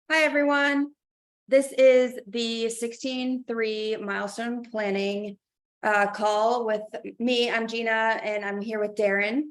Hi, everyone. This is the 16-3 milestone planning call with me. I'm Gina, and I'm here with Darren.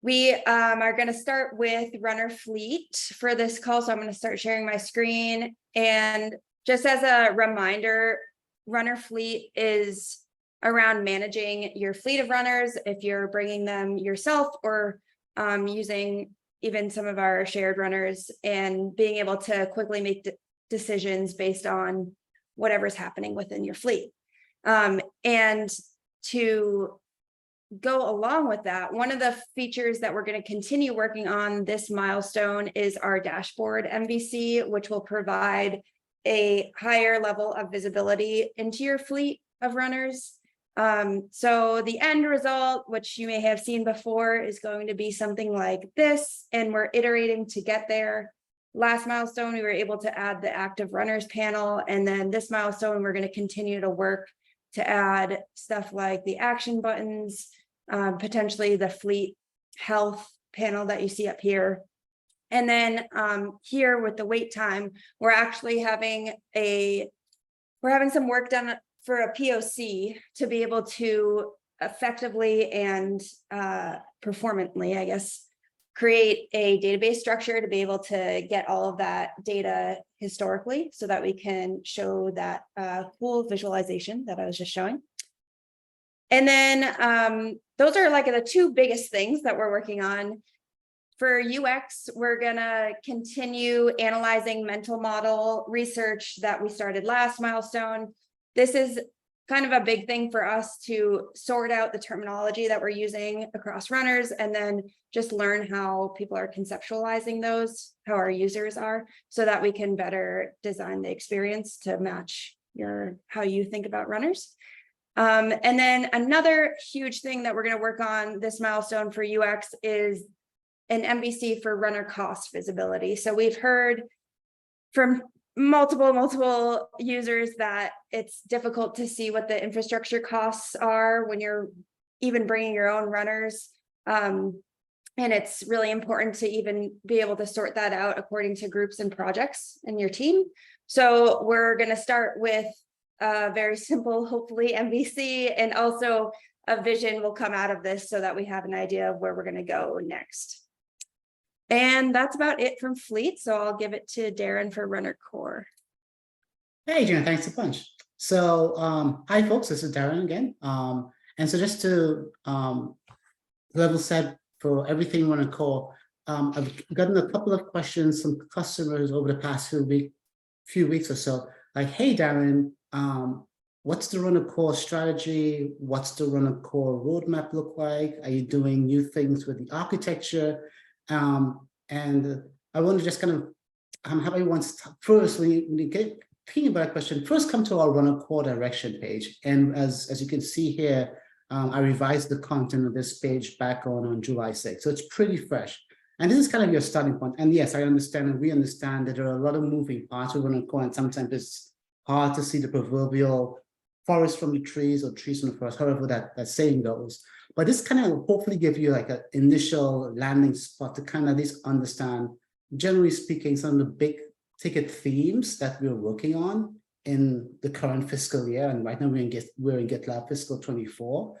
We are going to start with runner fleet for this call, so I'm going to start sharing my screen. And just as a reminder, runner fleet is around managing your fleet of runners if you're bringing them yourself or using even some of our shared runners, and being able to quickly make decisions based on whatever's happening within your fleet. And to go along with that, one of the features that we're going to continue working on this milestone is our dashboard MVC, which will provide a higher level of visibility into your fleet of runners. So the end result, which you may have seen before, is going to be something like this, and we're iterating to get there. Last milestone, we were able to add the active runners panel, and then this milestone, we're going to continue to work to add stuff like the action buttons, potentially the fleet health panel that you see up here. And then here with the wait time, we're actually having some work done for a POC to be able to effectively and performantly, I guess, create a database structure to be able to get all of that data historically, so that we can show that cool visualization that I was just showing. And then those are like the two biggest things that we're working on. For UX, we're gonna continue analyzing mental model research that we started last milestone. This is kind of a big thing for us to sort out the terminology that we're using across runners, and then just learn how people are conceptualizing those, how our users are, so that we can better design the experience to match how you think about runners. And then another huge thing that we're going to work on this milestone for UX is an MVC for runner cost visibility. So we've heard from multiple users that it's difficult to see what the infrastructure costs are when you're even bringing your own runners. And it's really important to even be able to sort that out according to groups and projects in your team. So we're going to start with a very simple, hopefully, MVC, and also a vision will come out of this so that we have an idea of where we're going to go next. And that's about it from Fleet. So I'll give it to Darren for Runner Core. Hey, Jen, thanks a bunch. So, hi, folks, this is Darren again. And so just to level set for everything Runner Core, I've gotten a couple of questions from customers over the past few weeks or so, like, hey, Darren, what's the Runner Core strategy? What's the Runner Core roadmap look like? Are you doing new things with the architecture? And I want to just kind of have everyone first, when you get thinking about a question, first come to our Runner Core direction page. And as you can see here, I revised the content of this page back on July 6th. So it's pretty fresh. And this is kind of your starting point. And yes, I understand, and we understand that there are a lot of moving parts with Runner Core, and sometimes it's hard to see the proverbial forest from the trees or trees from the forest, however that saying goes. But this kind of hopefully give you like an initial landing spot to kind of at least understand, generally speaking, some of the big ticket themes that we're working on in the current fiscal year. And right now we're in GitLab fiscal 24.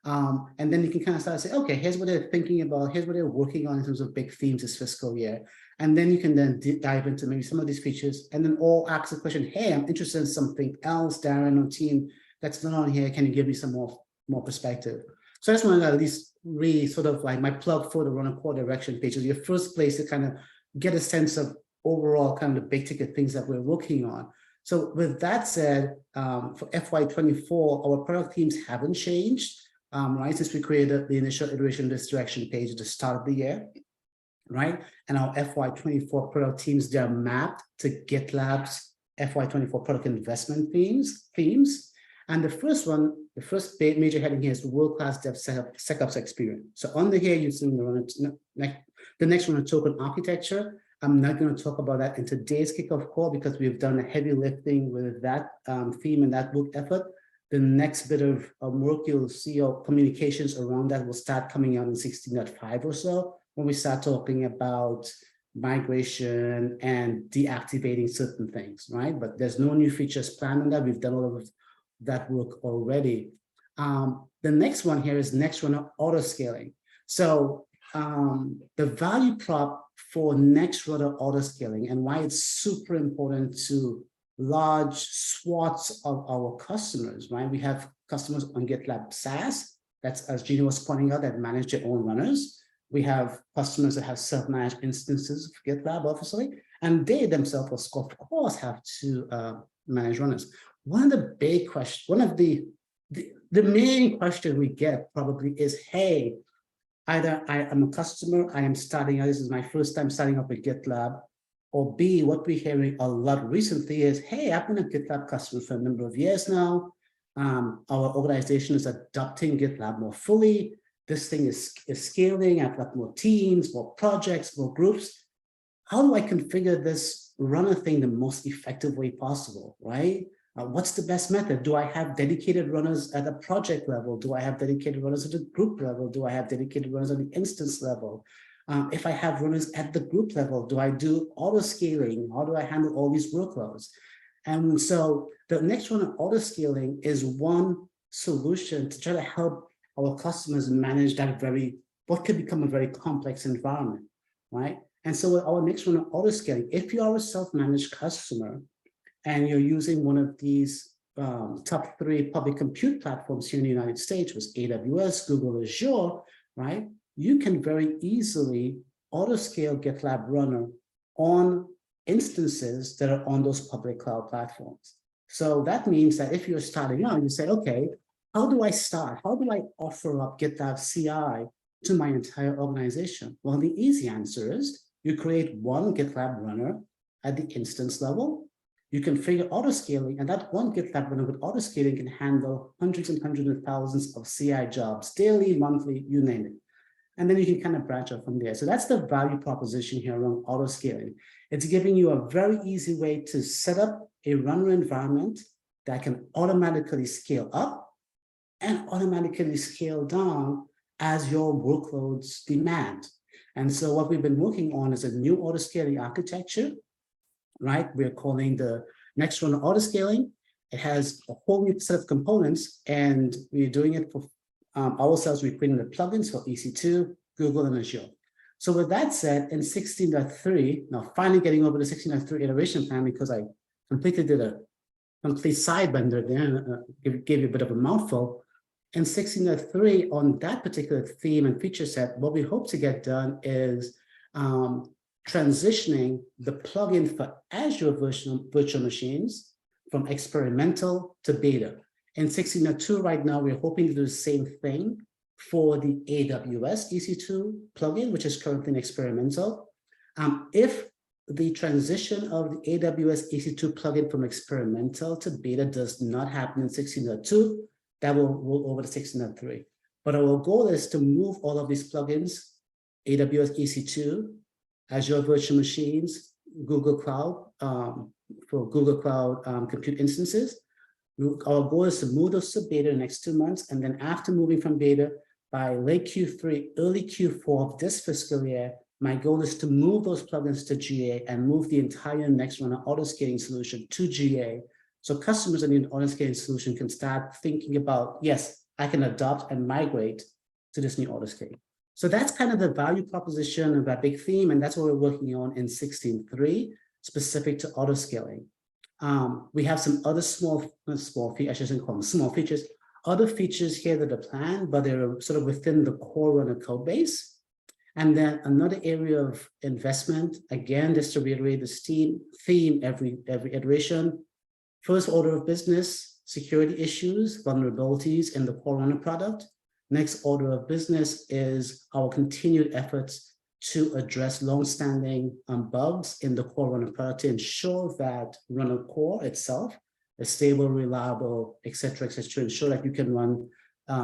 And then you can kind of start to say, okay, here's what they're thinking about, here's what they're working on in terms of big themes this fiscal year. And then you can then dive into maybe some of these features, and then all ask the question, hey, I'm interested in something else, Darren or team, that's not on here. Can you give me some more perspective? So that's one of at least really sort of like my plug for the Runner Core direction page, is your first place to kind of get a sense of overall kind of the big ticket things that we're working on. So with that said, for FY24, our product teams haven't changed, right, since we created the initial iteration of this direction page at the start of the year, right? And our FY24 product teams, they're mapped to GitLab's FY24 product investment themes. And the first major heading here is the world-class DevSecOps experience. So under here, you're seeing the next one, token architecture. I'm not going to talk about that in today's kickoff call because we've done a heavy lifting with that theme and that book effort. The next bit of work you'll see, or communications around that, will start coming out in 16.5 or so, when we start talking about migration and deactivating certain things, right? But there's no new features planned on that. We've done all of that work already. The next one here is next runner auto scaling. So the value prop for next runner auto scaling and why it's super important to large swaths of our customers, right? We have customers on GitLab SaaS, that's, as Gina was pointing out, that manage their own runners. We have customers that have self-managed instances of GitLab, obviously, and they themselves, of course, have to manage runners. One of the big questions, one of the main question we get probably is, hey, either I am a customer, I am starting out, this is my first time starting up with GitLab, or B, what we're hearing a lot recently is, hey, I've been a GitLab customer for a number of years now. Our organization is adopting GitLab more fully. This thing is scaling. I've got more teams, more projects, more groups. How do I configure this runner thing the most effective way possible, right? What's the best method? Do I have dedicated runners at a project level? Do I have dedicated runners at the group level? Do I have dedicated runners at the instance level? If I have runners at the group level, do I do auto scaling? How do I handle all these workloads? And so the next one, auto scaling, is one solution to try to help our customers manage that what could become a very complex environment, right? And so with our next one, auto scaling, if you are a self-managed customer and you're using one of these top 3 public compute platforms here in the United States, was AWS, Google, Azure, right? You can very easily auto scale GitLab Runner on instances that are on those public cloud platforms. So that means that if you're starting out, you say, okay, how do I start? How do I offer up GitLab CI to my entire organization? Well, the easy answer is you create one GitLab runner at the instance level. You configure auto scaling, and that one GitLab runner with auto scaling can handle hundreds and hundreds of thousands of CI jobs, daily, monthly, you name it. And then you can kind of branch out from there. So that's the value proposition here around auto scaling. It's giving you a very easy way to set up a runner environment that can automatically scale up and automatically scale down as your workloads demand. And so what we've been working on is a new auto scaling architecture, right? We're calling the next runner auto scaling. It has a whole new set of components, and we're doing it for ourselves. We're creating the plugins for EC2, Google, and Azure. So with that said, in 16.3, now finally getting over the 16.3 iteration plan, because I completely did a complete sidebender there, gave you a bit of a mouthful. In 16.3, on that particular theme and feature set, what we hope to get done is transitioning the plugin for Azure virtual machines from experimental to beta. In 16.2 right now, we're hoping to do the same thing for the AWS EC2 plugin, which is currently in experimental. If the transition of the AWS EC2 plugin from experimental to beta does not happen in 16.2, that will roll over to 16.3. But our goal is to move all of these plugins, AWS EC2, Azure virtual machines, Google Cloud, for Google Cloud compute instances. Our goal is to move those to beta in the next 2 months. And then after moving from beta, by late Q3, early Q4 of this fiscal year, my goal is to move those plugins to GA and move the entire next runner auto scaling solution to GA. So customers in the auto scaling solution can start thinking about, yes, I can adopt and migrate to this new auto scaling. So that's kind of the value proposition of that big theme. And that's what we're working on in 16.3, specific to auto scaling. We have some other small features, I shouldn't call them small features, other features here that are planned, but they're sort of within the core runner code base. And then another area of investment, again, just to reiterate this theme every iteration, first order of business, security issues, vulnerabilities in the core runner product. Next order of business is our continued efforts to address long-standing bugs in the core runner product to ensure that runner core itself is stable, reliable, et cetera, to ensure that you can run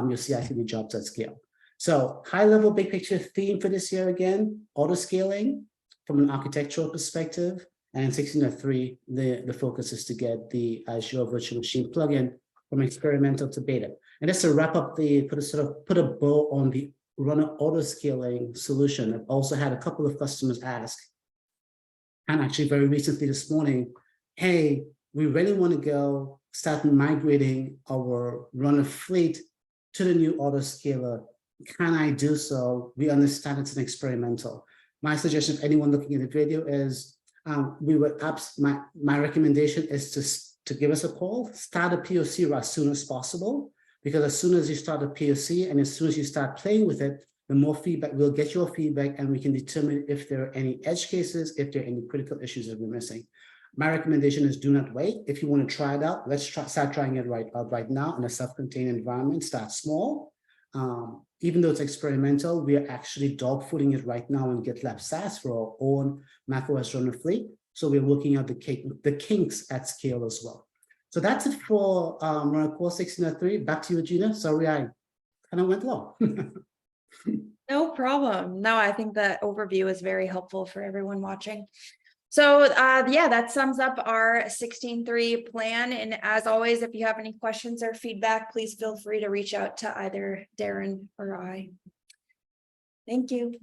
your CI/CD jobs at scale. So high-level, big picture theme for this year again, auto scaling from an architectural perspective, and in 16.3, the focus is to get the Azure Virtual Machine plugin from experimental to beta. And just to wrap up put a bow on the runner auto scaling solution, I've also had a couple of customers ask, and actually very recently this morning, hey, we really want to go start migrating our runner fleet to the new autoscaler. Can I do so? We understand it's an experimental. My suggestion, if anyone looking at the video, is my recommendation is to give us a call, start a POC as soon as possible, because as soon as you start a POC and as soon as you start playing with it, the more feedback, we'll get your feedback and we can determine if there are any edge cases, if there are any critical issues that we're missing. My recommendation is do not wait. If you want to try it out, let's start trying it right now in a self-contained environment. Start small. Even though it's experimental, we are actually dogfooding it right now in GitLab SaaS for our own macOS runner fleet. So we're looking at the kinks at scale as well. So that's it for RunACall 1603. Back to you, Gina. Sorry, I kind of went long. No problem. No, I think the overview is very helpful for everyone watching. So yeah, that sums up our 16.3 plan. And as always, if you have any questions or feedback, please feel free to reach out to either Darren or I. Thank you.